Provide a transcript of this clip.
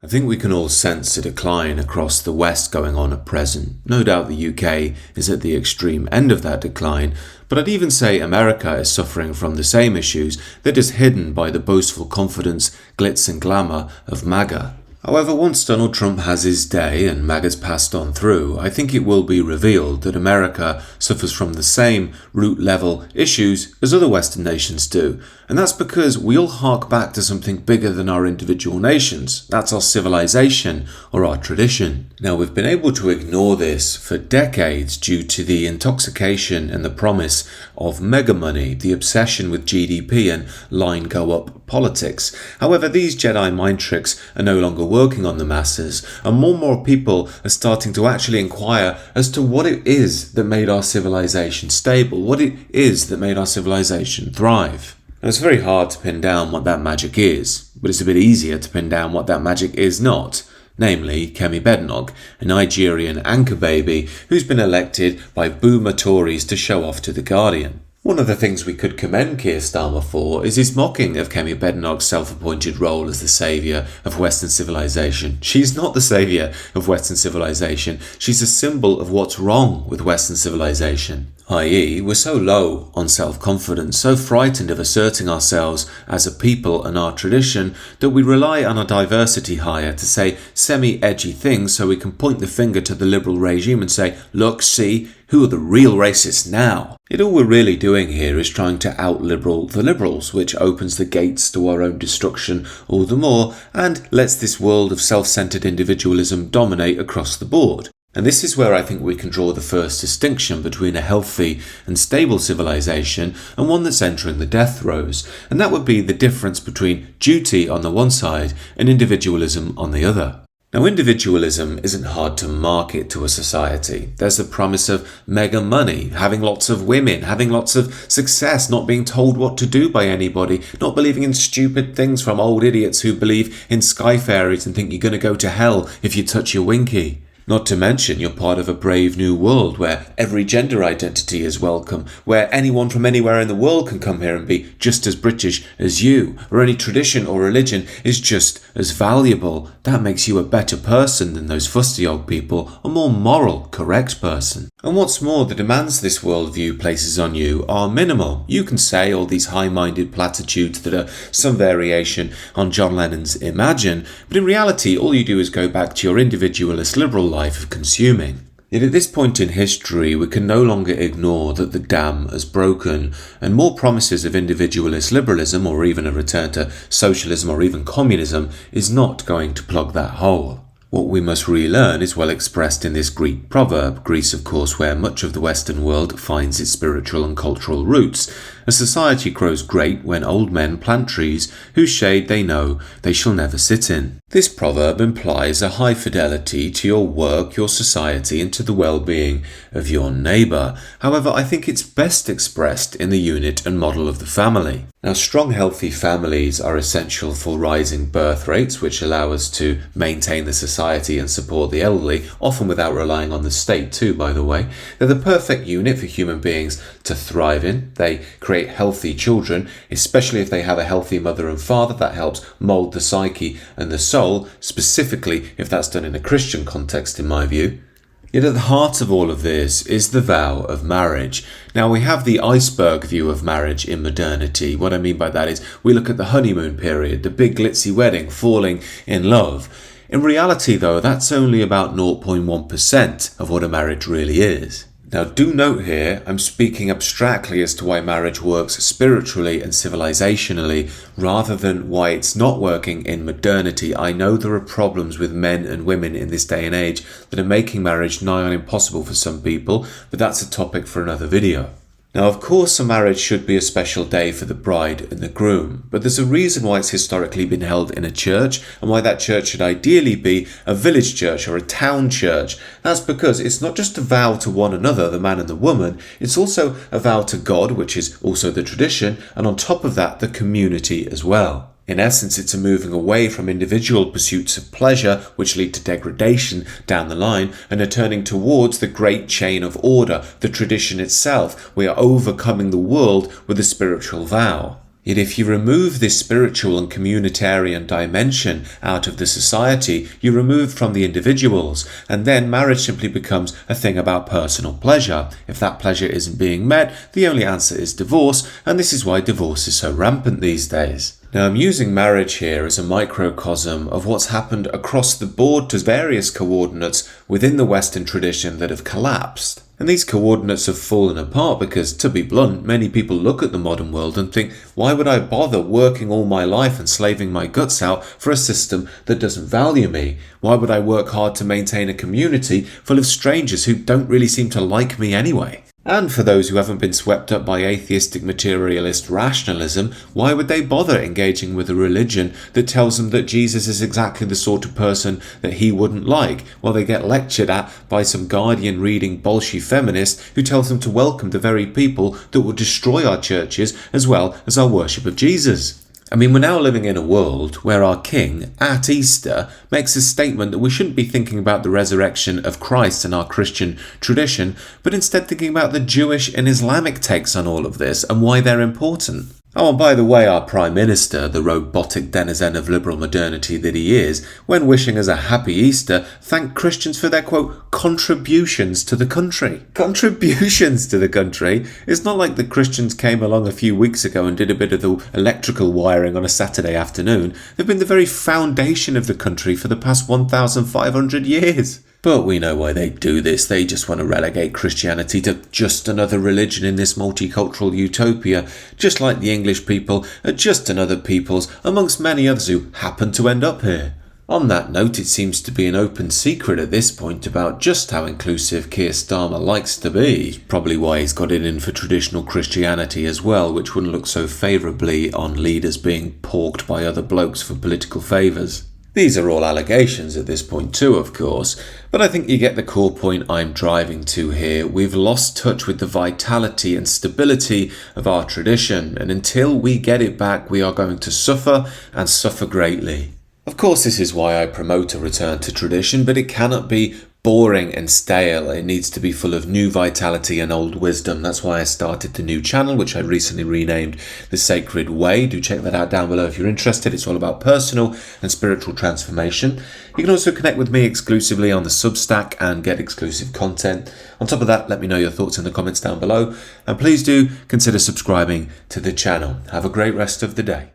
I think we can all sense a decline across the West going on at present. No doubt the UK is at the extreme end of that decline, but I'd even say America is suffering from the same issues that is hidden by the boastful confidence, glitz and glamour of MAGA. However, once Donald Trump has his day and MAGA's passed on through, I think it will be revealed that America suffers from the same root-level issues as other Western nations do. And that's because we all hark back to something bigger than our individual nations. That's our civilization or our tradition. Now, we've been able to ignore this for decades due to the intoxication and the promise of mega money, the obsession with GDP and line go up politics. However, these Jedi mind tricks are no longer working on the masses, and more people are starting to actually inquire as to what it is that made our civilization stable, what it is that made our civilization thrive. Now, it's very hard to pin down what that magic is, but it's a bit easier to pin down what that magic is not. Namely, Kemi Badenoch, a Nigerian anchor baby who's been elected by boomer Tories to show off to The Guardian. One of the things we could commend Keir Starmer for is his mocking of Kemi Badenoch's self-appointed role as the saviour of Western civilization. She's not the saviour of Western civilization, she's a symbol of what's wrong with Western civilization. I.e., we're so low on self-confidence, so frightened of asserting ourselves as a people and our tradition, that we rely on a diversity hire to say semi-edgy things so we can point the finger to the liberal regime and say, look, see, who are the real racists now? All we're really doing here is trying to out-liberal the liberals, which opens the gates to our own destruction all the more and lets this world of self-centered individualism dominate across the board. And this is where I think we can draw the first distinction between a healthy and stable civilization and one that's entering the death throes, and that would be the difference between duty on the one side and individualism on the other. Now, individualism isn't hard to market to a society. There's the promise of mega money, having lots of women, having lots of success, not being told what to do by anybody, not believing in stupid things from old idiots who believe in sky fairies and think you're going to go to hell if you touch your winky. Not to mention you're part of a brave new world where every gender identity is welcome, where anyone from anywhere in the world can come here and be just as British as you, or any tradition or religion is just as valuable. That makes you a better person than those fusty old people, a more moral, correct person. And what's more, the demands this worldview places on you are minimal. You can say all these high-minded platitudes that are some variation on John Lennon's Imagine, but in reality all you do is go back to your individualist liberal life of consuming. Yet at this point in history, we can no longer ignore that the dam has broken, and more promises of individualist liberalism or even a return to socialism or even communism is not going to plug that hole. What we must relearn is well expressed in this Greek proverb, Greece of course where much of the Western world finds its spiritual and cultural roots. A society grows great when old men plant trees whose shade they know they shall never sit in. This proverb implies a high fidelity to your work, your society, and to the well-being of your neighbour. However, I think it's best expressed in the unit and model of the family. Now, strong, healthy families are essential for rising birth rates, which allow us to maintain the society and support the elderly, often without relying on the state too, by the way. They're the perfect unit for human beings to thrive in. They create healthy children, especially if they have a healthy mother and father. That helps mould the psyche and the soul, specifically if that's done in a Christian context, in my view. Yet at the heart of all of this is the vow of marriage. Now, we have the iceberg view of marriage in modernity. What I mean by that is we look at the honeymoon period, the big glitzy wedding, falling in love. In reality, though, that's only about 0.1% of what a marriage really is. Now, do note here, I'm speaking abstractly as to why marriage works spiritually and civilizationally, rather than why it's not working in modernity. I know there are problems with men and women in this day and age that are making marriage nigh on impossible for some people, but that's a topic for another video. Now, of course, a marriage should be a special day for the bride and the groom, but there's a reason why it's historically been held in a church and why that church should ideally be a village church or a town church. That's because it's not just a vow to one another, the man and the woman, it's also a vow to God, which is also the tradition, and on top of that, the community as well. In essence, it's a moving away from individual pursuits of pleasure, which lead to degradation down the line, and a turning towards the great chain of order, the tradition itself. We are overcoming the world with a spiritual vow. Yet if you remove this spiritual and communitarian dimension out of the society, you're removed from the individuals, and then marriage simply becomes a thing about personal pleasure. If that pleasure isn't being met, the only answer is divorce, and this is why divorce is so rampant these days. Now, I'm using marriage here as a microcosm of what's happened across the board to various coordinates within the Western tradition that have collapsed. And these coordinates have fallen apart because, to be blunt, many people look at the modern world and think, why would I bother working all my life and slaving my guts out for a system that doesn't value me? Why would I work hard to maintain a community full of strangers who don't really seem to like me anyway? And for those who haven't been swept up by atheistic materialist rationalism, why would they bother engaging with a religion that tells them that Jesus is exactly the sort of person that he wouldn't like, while they get lectured at by some Guardian-reading Bolshevik feminist who tells them to welcome the very people that will destroy our churches as well as our worship of Jesus? I mean, we're now living in a world where our king, at Easter, makes a statement that we shouldn't be thinking about the resurrection of Christ and our Christian tradition, but instead thinking about the Jewish and Islamic takes on all of this and why they're important. Oh, and by the way, our Prime Minister, the robotic denizen of liberal modernity that he is, when wishing us a happy Easter, thanked Christians for their, quote, contributions to the country. Contributions to the country? It's not like the Christians came along a few weeks ago and did a bit of the electrical wiring on a Saturday afternoon. They've been the very foundation of the country for the past 1,500 years. But we know why they do this. They just want to relegate Christianity to just another religion in this multicultural utopia, just like the English people are just another peoples amongst many others who happen to end up here. On that note, it seems to be an open secret at this point about just how inclusive Keir Starmer likes to be. Probably why he's got it in for traditional Christianity as well, which wouldn't look so favourably on leaders being porked by other blokes for political favours. These are all allegations at this point too, of course, but I think you get the core point I'm driving to here. We've lost touch with the vitality and stability of our tradition, and until we get it back, we are going to suffer and suffer greatly. Of course, this is why I promote a return to tradition, but it cannot be boring and stale. It needs to be full of new vitality and old wisdom. That's why I started the new channel, which I recently renamed The Sacred Way. Do check that out down below if you're interested. It's all about personal and spiritual transformation. You can also connect with me exclusively on the Substack and get exclusive content. On top of that, let me know your thoughts in the comments down below. And please do consider subscribing to the channel. Have a great rest of the day.